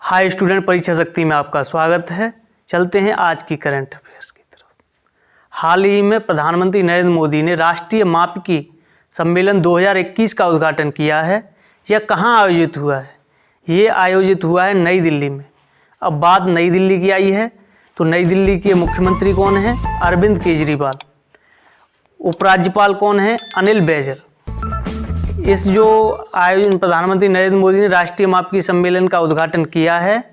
Hi student, परीक्षा शक्ति में आपका स्वागत है। चलते हैं आज की करंट अफेयर्स की तरफ। हाल ही में प्रधानमंत्री नरेंद्र मोदी ने राष्ट्रीय मापिकी सम्मेलन 2021 का उद्घाटन किया है। यह कहाँ आयोजित हुआ है? ये आयोजित हुआ है नई दिल्ली में। अब बात नई दिल्ली की आई है तो नई दिल्ली के मुख्यमंत्री कौन है? अरविंद केजरीवाल। उपराज्यपाल कौन है? अनिल बैजल। इस जो आयोजन प्रधानमंत्री नरेंद्र मोदी ने राष्ट्रीय मापिकी सम्मेलन का उद्घाटन किया है,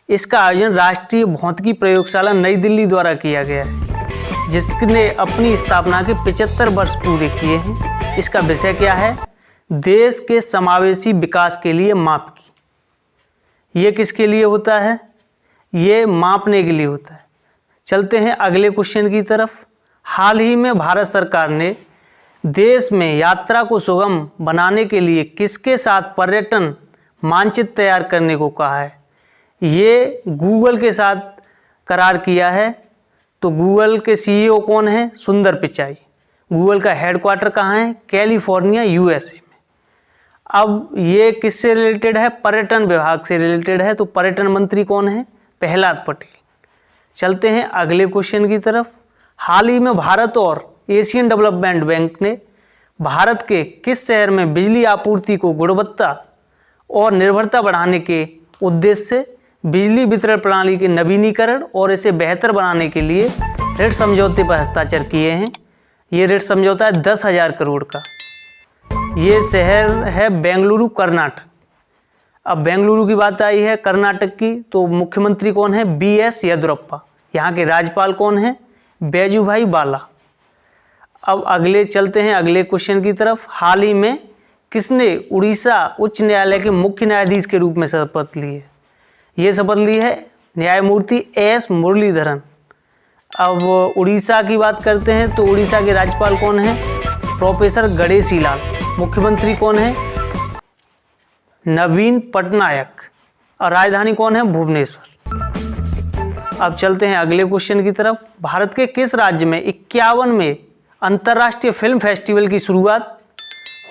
इसका आयोजन राष्ट्रीय भौतिकी प्रयोगशाला नई दिल्ली द्वारा किया गया है, जिसने अपनी स्थापना के 75 वर्ष पूरे किए हैं। इसका विषय क्या है? देश के समावेशी विकास के लिए मापिकी। ये किसके लिए होता है? ये मापने के लिए होता है। चलते हैं अगले क्वेश्चन की तरफ। हाल ही में भारत सरकार ने देश में यात्रा को सुगम बनाने के लिए किसके साथ पर्यटन मानचित्र तैयार करने को कहा है? ये गूगल के साथ करार किया है। तो गूगल के सीईओ कौन है? सुंदर पिचाई। गूगल का हेडक्वार्टर कहाँ है? कैलिफोर्निया, यूएसए में। अब ये किससे रिलेटेड है? पर्यटन विभाग से रिलेटेड है। तो पर्यटन मंत्री कौन है? प्रहलाद पटेल। चलते हैं अगले क्वेश्चन की तरफ। हाल ही में भारत और एशियन डेवलपमेंट बैंक ने भारत के किस शहर में बिजली आपूर्ति को गुणवत्ता और निर्भरता बढ़ाने के उद्देश्य से बिजली वितरण प्रणाली के नवीनीकरण और इसे बेहतर बनाने के लिए ऋण समझौते पर हस्ताक्षर किए हैं। ये ऋण समझौता है 10,000 करोड़ का। ये शहर है बेंगलुरु, कर्नाटक। अब बेंगलुरु की बात आई है कर्नाटक की, तो मुख्यमंत्री कौन है? BS येदियुरप्पा। यहाँ के राज्यपाल कौन है? बैजूभाई वाला। अब अगले चलते हैं अगले क्वेश्चन की तरफ। हाल ही में किसने उड़ीसा उच्च न्यायालय के मुख्य न्यायाधीश के रूप में शपथ ली है? ये शपथ ली है न्यायमूर्ति S मुरलीधरन। अब उड़ीसा की बात करते हैं तो उड़ीसा के राज्यपाल कौन है? प्रोफेसर गणेशी लाल। मुख्यमंत्री कौन है? नवीन पटनायक। और राजधानी कौन है? भुवनेश्वर। अब चलते हैं अगले क्वेश्चन की तरफ। भारत के किस राज्य में 51वें अंतर्राष्ट्रीय फिल्म फेस्टिवल की शुरुआत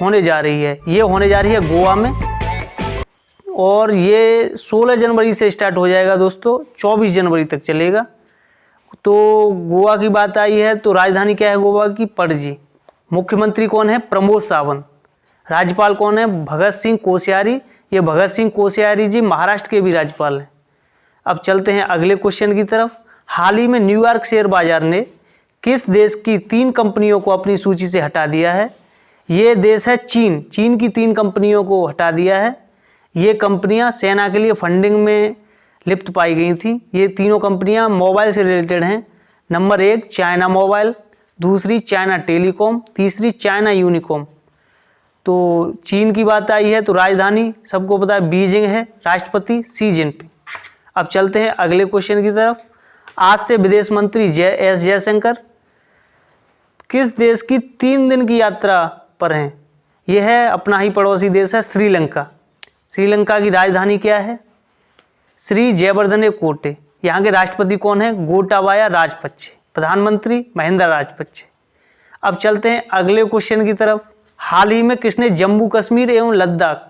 होने जा रही है? ये होने जा रही है गोवा में, और ये 16 जनवरी से स्टार्ट हो जाएगा दोस्तों, 24 जनवरी तक चलेगा। तो गोवा की बात आई है तो राजधानी क्या है गोवा की? पणजी। मुख्यमंत्री कौन है? प्रमोद सावंत। राज्यपाल कौन है? भगत सिंह कोश्यारी। ये भगत सिंह कोश्यारी जी महाराष्ट्र के भी राज्यपाल हैं। अब चलते हैं अगले क्वेश्चन की तरफ। हाल ही में न्यूयॉर्क शेयर बाजार ने किस देश की 3 कंपनियों को अपनी सूची से हटा दिया है? ये देश है चीन। चीन की 3 कंपनियों को हटा दिया है। ये कंपनियां सेना के लिए फंडिंग में लिप्त पाई गई थी। ये तीनों कंपनियां मोबाइल से रिलेटेड हैं। नंबर 1 चाइना मोबाइल, दूसरी चाइना टेलीकॉम, तीसरी चाइना यूनिकॉम। तो चीन की बात आई है तो राजधानी सबको पता है बीजिंग है, राष्ट्रपति शी जिनपिंग। अब चलते हैं अगले क्वेश्चन की तरफ। आज से विदेश मंत्री S जयशंकर किस देश की 3 दिन की यात्रा पर हैं? यह है अपना ही पड़ोसी देश है श्रीलंका। श्रीलंका की राजधानी क्या है? श्री जयवर्धने कोटे। यहाँ के राष्ट्रपति कौन है? गोटाबाया राजपक्षे। प्रधानमंत्री महिंदा राजपक्षे। अब चलते हैं अगले क्वेश्चन की तरफ। हाल ही में किसने जम्मू कश्मीर एवं लद्दाख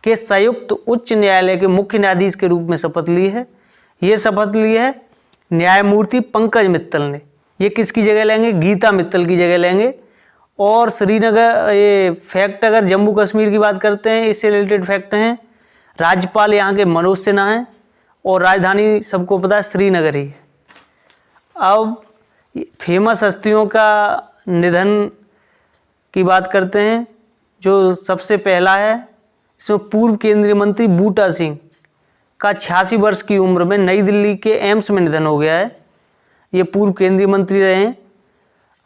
के संयुक्त उच्च न्यायालय के मुख्य न्यायाधीश के रूप में शपथ ली है? ये शपथ ली है न्यायमूर्ति पंकज मित्तल ने। ये किसकी जगह लेंगे? गीता मित्तल की जगह लेंगे। और श्रीनगर, ये फैक्ट अगर जम्मू कश्मीर की बात करते हैं, इससे रिलेटेड फैक्ट हैं, राज्यपाल यहाँ के मनोज सिन्हा हैं और राजधानी सबको पता है श्रीनगर ही है। अब फेमस हस्तियों का निधन की बात करते हैं। जो सबसे पहला है इसमें पूर्व केंद्रीय मंत्री बूटा सिंह का 86 वर्ष की उम्र में नई दिल्ली के एम्स में निधन हो गया है। ये पूर्व केंद्रीय मंत्री रहे हैं।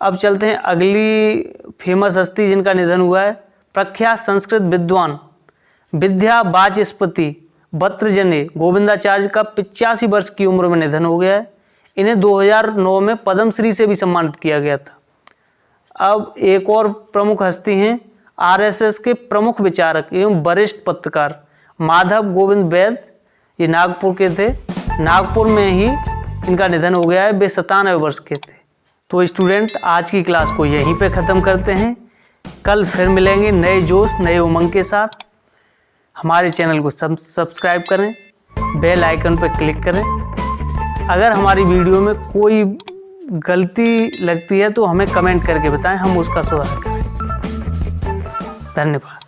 अब चलते हैं अगली फेमस हस्ती जिनका निधन हुआ है। प्रख्यात संस्कृत विद्वान विद्या वाचस्पति भट्टजने गोविंदाचार्य का 85 वर्ष की उम्र में निधन हो गया है। इन्हें 2009 में पद्मश्री से भी सम्मानित किया गया था। अब एक और प्रमुख हस्ती हैं RSS के प्रमुख विचारक एवं वरिष्ठ पत्रकार माधव गोविंद वैद। ये नागपुर के थे। नागपुर में ही इनका निधन हो गया है। वे 97 वर्ष के थे। तो स्टूडेंट, आज की क्लास को यहीं पे ख़त्म करते हैं। कल फिर मिलेंगे नए जोश नए उमंग के साथ। हमारे चैनल को सब्सक्राइब करें, बेल आइकन पर क्लिक करें। अगर हमारी वीडियो में कोई गलती लगती है तो हमें कमेंट करके बताएं, हम उसका सुधार करें। धन्यवाद।